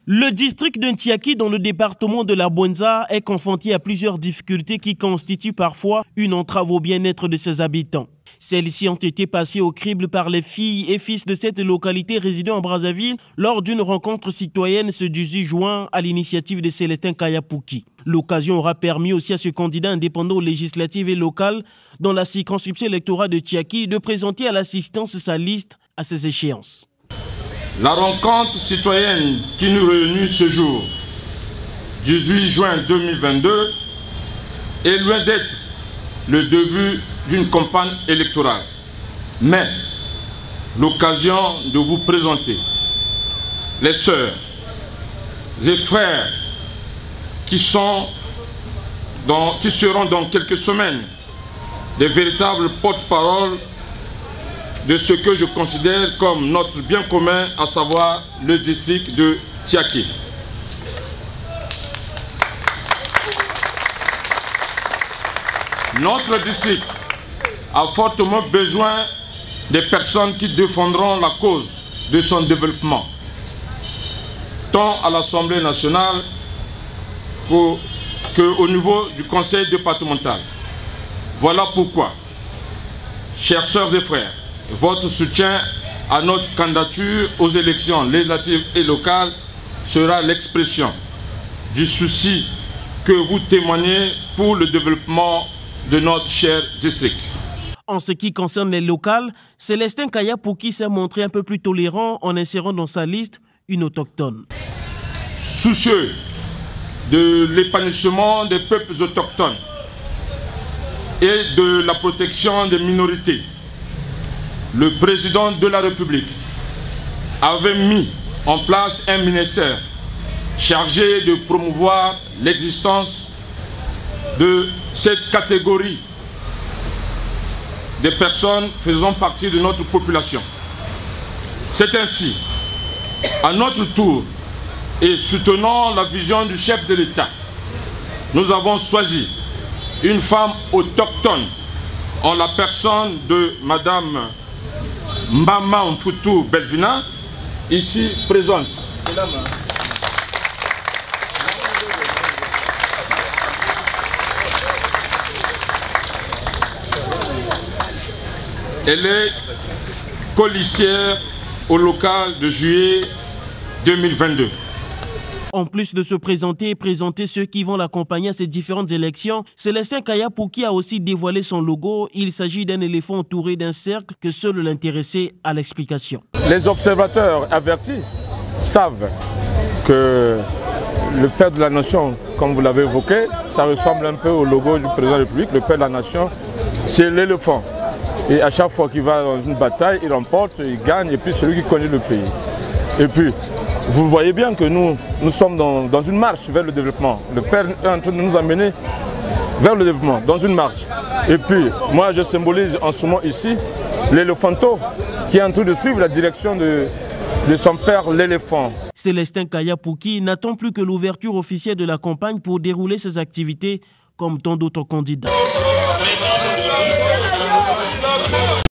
Le district de Ntiaki dans le département de la Bouenza est confronté à plusieurs difficultés qui constituent parfois une entrave au bien-être de ses habitants. Celles-ci ont été passées au crible par les filles et fils de cette localité résidant en Brazzaville lors d'une rencontre citoyenne ce 18 juin à l'initiative de Célestin Kayapouki. L'occasion aura permis aussi à ce candidat indépendant aux législatives et locales dans la circonscription électorale de Ntiaki de présenter à l'assistance sa liste à ces échéances. La rencontre citoyenne qui nous réunit ce jour, 18 juin 2022, est loin d'être le début d'une campagne électorale, mais l'occasion de vous présenter les sœurs et frères qui seront dans quelques semaines des véritables porte-parole de ce que je considère comme notre bien commun, à savoir le district de Ntiaki. Notre district a fortement besoin des personnes qui défendront la cause de son développement, tant à l'Assemblée nationale qu'au niveau du conseil départemental. Voilà pourquoi, chères sœurs et frères, votre soutien à notre candidature aux élections législatives et locales sera l'expression du souci que vous témoignez pour le développement de notre cher district. En ce qui concerne les locales, Célestin Kayapouki s'est montré un peu plus tolérant en insérant dans sa liste une autochtone. Soucieux de l'épanouissement des peuples autochtones et de la protection des minorités, le président de la République avait mis en place un ministère chargé de promouvoir l'existence de cette catégorie des personnes faisant partie de notre population. C'est ainsi, à notre tour, et soutenant la vision du chef de l'État, nous avons choisi une femme autochtone en la personne de Madame Mbama Mfutu Belvina, ici présente. Elle est colistière au local de juillet 2022. En plus de se présenter et présenter ceux qui vont l'accompagner à ces différentes élections, Célestin Kayapouki a aussi dévoilé son logo. Il s'agit d'un éléphant entouré d'un cercle que seul l'intéressé a l'explication. Les observateurs avertis savent que le père de la nation, comme vous l'avez évoqué, ça ressemble un peu au logo du président de la République. Le père de la nation, c'est l'éléphant. Et à chaque fois qu'il va dans une bataille, il remporte, il gagne, et puis c'est lui qui connaît le pays. Et puis, vous voyez bien que nous sommes dans une marche vers le développement. Le Père est en train de nous amener vers le développement, dans une marche. Et puis, moi, je symbolise en ce moment ici l'éléphanto qui est en train de suivre la direction de son père, l'éléphant. Célestin Kayapouki n'attend plus que l'ouverture officielle de la campagne pour dérouler ses activités comme tant d'autres candidats.